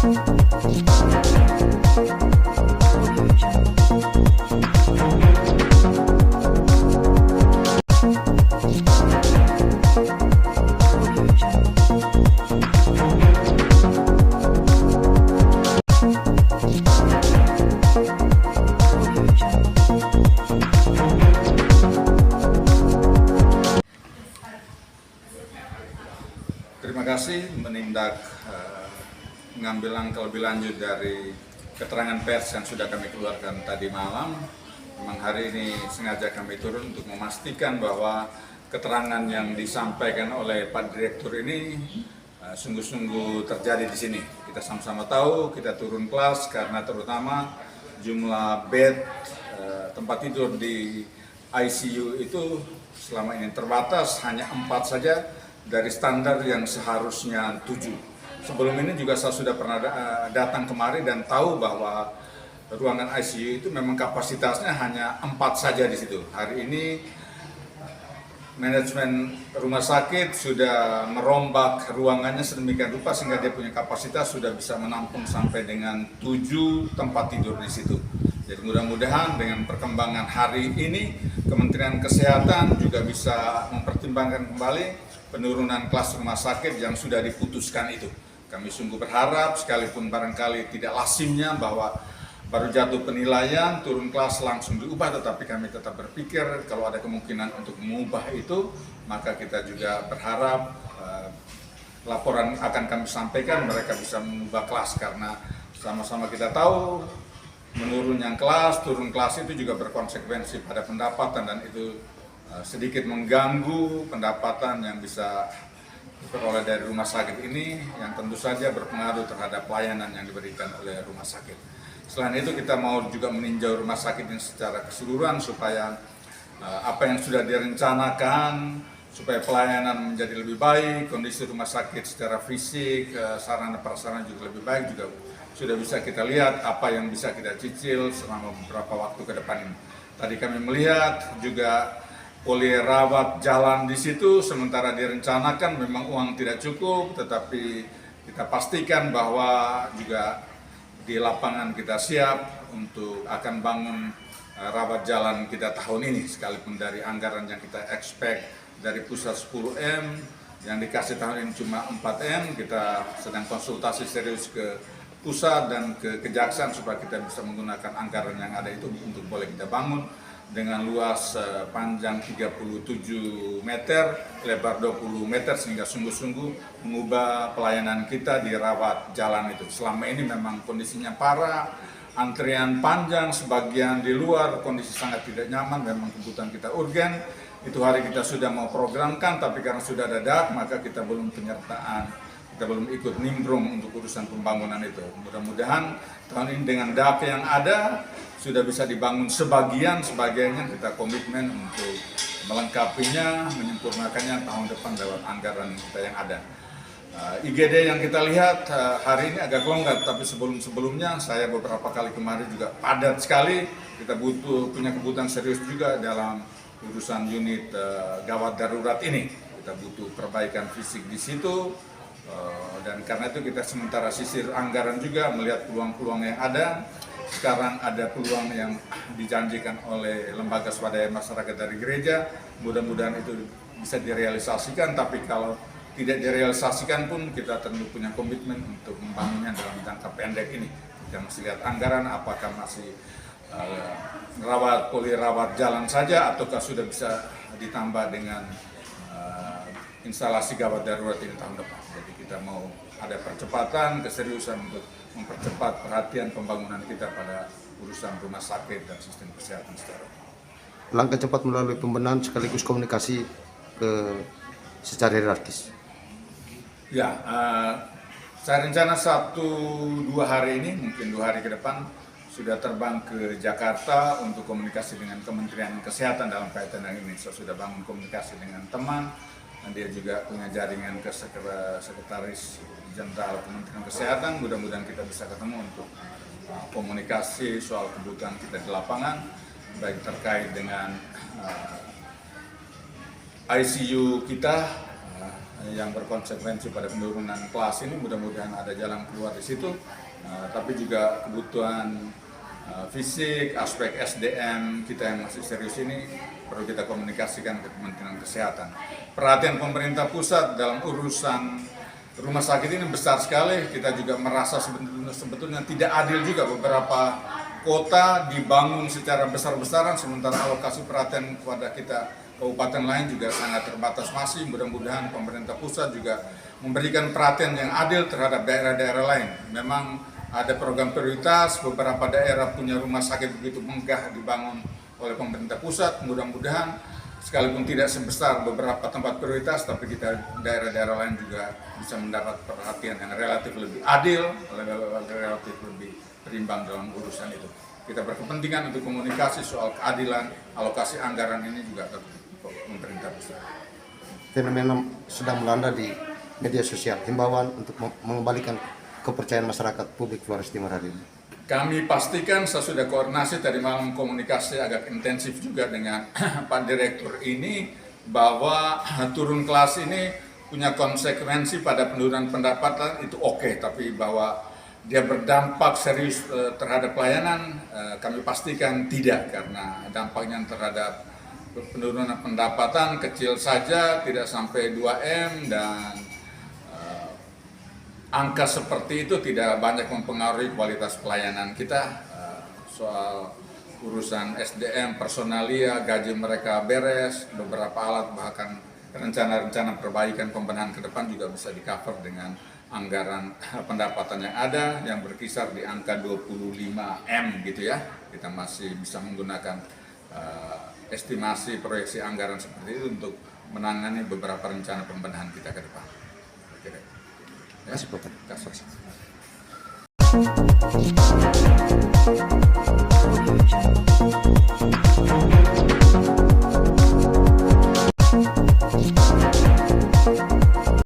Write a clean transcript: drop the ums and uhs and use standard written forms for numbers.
Terima kasih menindak mengambil langkah lebih lanjut dari keterangan pers yang sudah kami keluarkan tadi malam. Memang hari ini sengaja kami turun untuk memastikan bahwa keterangan yang disampaikan oleh Pak Direktur ini sungguh-sungguh terjadi di sini. Kita sama-sama tahu, kita turun kelas karena terutama jumlah bed tempat tidur di ICU itu selama ini terbatas, hanya 4 saja dari standar yang seharusnya 7. Sebelum ini juga saya sudah pernah datang kemari dan tahu bahwa ruangan ICU itu memang kapasitasnya hanya 4 saja di situ. Hari ini manajemen rumah sakit sudah merombak ruangannya sedemikian rupa sehingga dia punya kapasitas sudah bisa menampung sampai dengan 7 tempat tidur di situ. Jadi mudah-mudahan dengan perkembangan hari ini Kementerian Kesehatan juga bisa mempertimbangkan kembali penurunan kelas rumah sakit yang sudah diputuskan itu. Kami sungguh berharap, sekalipun barangkali tidak lazimnya bahwa baru jatuh penilaian, turun kelas langsung diubah, tetapi kami tetap berpikir kalau ada kemungkinan untuk mengubah itu, maka kita juga berharap laporan akan kami sampaikan, mereka bisa mengubah kelas, karena sama-sama kita tahu menurunnya kelas, turun kelas itu juga berkonsekuensi pada pendapatan dan itu sedikit mengganggu pendapatan yang bisa diperoleh dari rumah sakit ini yang tentu saja berpengaruh terhadap pelayanan yang diberikan oleh rumah sakit. Selain itu kita mau juga meninjau rumah sakit ini secara keseluruhan supaya apa yang sudah direncanakan supaya pelayanan menjadi lebih baik, kondisi rumah sakit secara fisik, sarana prasarana juga lebih baik, juga sudah bisa kita lihat apa yang bisa kita cicil selama beberapa waktu ke depan ini. Tadi kami melihat juga poli rawat jalan di situ, sementara direncanakan memang uang tidak cukup, tetapi kita pastikan bahwa juga di lapangan kita siap untuk akan bangun rawat jalan kita tahun ini, sekalipun dari anggaran yang kita expect dari pusat 10M, yang dikasih tahun ini cuma 4M, kita sedang konsultasi serius ke pusat dan ke kejaksaan supaya kita bisa menggunakan anggaran yang ada itu untuk boleh kita bangun dengan luas panjang 37 meter, lebar 20 meter sehingga sungguh-sungguh mengubah pelayanan kita di rawat jalan itu. Selama ini memang kondisinya parah, antrian panjang, sebagian di luar, kondisi sangat tidak nyaman, memang kebutuhan kita urgen. Itu hari kita sudah mau programkan, tapi karena sudah dadak maka kita belum penyertaan, kita belum ikut nimbrung untuk urusan pembangunan itu. Mudah-mudahan tahun ini dengan data yang ada, sudah bisa dibangun sebagiannya kita komitmen untuk melengkapinya, menyempurnakannya tahun depan lewat anggaran kita yang ada. IGD yang kita lihat hari ini agak longgar, tapi sebelumnya saya beberapa kali kemarin juga padat sekali. Kita punya kebutuhan serius juga dalam urusan unit gawat darurat ini. Kita butuh perbaikan fisik di situ, dan karena itu kita sementara sisir anggaran juga melihat peluang-peluang yang ada. Sekarang ada peluang yang dijanjikan oleh lembaga swadaya masyarakat dari gereja, mudah-mudahan itu bisa direalisasikan, tapi kalau tidak direalisasikan pun kita tentu punya komitmen untuk membangunnya dalam jangka pendek ini. Kita masih lihat anggaran apakah masih poli rawat jalan saja ataukah sudah bisa ditambah dengan instalasi gawat darurat ini tahun depan. Jadi kita mau ada percepatan, keseriusan untuk mempercepat perhatian pembangunan kita pada urusan rumah sakit dan sistem kesehatan secara umum. Langkah cepat melalui pembenahan sekaligus komunikasi secara hierarkis. Ya, saya rencana 1-2 hari ini, mungkin 2 hari ke depan, sudah terbang ke Jakarta untuk komunikasi dengan Kementerian Kesehatan dalam kaitan dengan ini. Saya sudah bangun komunikasi dengan teman, dan dia juga punya jaringan ke Sekretaris Jenderal Kementerian Kesehatan. Mudah-mudahan kita bisa ketemu untuk komunikasi soal kebutuhan kita di lapangan, baik terkait dengan ICU kita, yang berkonsekuensi pada penurunan kelas ini. Mudah-mudahan ada jalan keluar di situ, tapi juga kebutuhan fisik, aspek SDM kita yang masih serius ini perlu kita komunikasikan ke Kementerian Kesehatan. Perhatian pemerintah pusat dalam urusan rumah sakit ini besar sekali. Kita juga merasa sebetulnya tidak adil juga beberapa kota dibangun secara besar-besaran, sementara alokasi perhatian kepada kita kabupaten lain juga sangat terbatas masih. Mudah-mudahan pemerintah pusat juga memberikan perhatian yang adil terhadap daerah-daerah lain. Memang ada program prioritas, beberapa daerah punya rumah sakit begitu megah dibangun oleh pemerintah pusat. Mudah-mudahan sekalipun tidak sebesar beberapa tempat prioritas, tapi kita daerah-daerah lain juga bisa mendapat perhatian yang relatif lebih adil, relatif lebih berimbang dalam urusan itu. Kita berkepentingan untuk komunikasi soal keadilan alokasi anggaran ini juga ke pemerintah pusat. Fenomena sedang melanda di media sosial, himbauan untuk mengembalikan kepercayaan masyarakat publik Flores Timur hari ini. Kami pastikan, saya sudah koordinasi tadi malam, komunikasi agak intensif juga dengan Pak Direktur ini, bahwa turun kelas ini punya konsekuensi pada penurunan pendapatan itu oke, tapi bahwa dia berdampak serius terhadap pelayanan, kami pastikan tidak, karena dampaknya terhadap penurunan pendapatan kecil saja, tidak sampai 2M, dan angka seperti itu tidak banyak mempengaruhi kualitas pelayanan kita. Soal urusan SDM, personalia, gaji mereka beres, beberapa alat, bahkan rencana-rencana perbaikan pembenahan ke depan juga bisa di-cover dengan anggaran pendapatan yang ada, yang berkisar di angka 25M gitu ya. Kita masih bisa menggunakan estimasi proyeksi anggaran seperti itu untuk menangani beberapa rencana pembenahan kita ke depan. Terima kasih, Bapak. Terima kasih.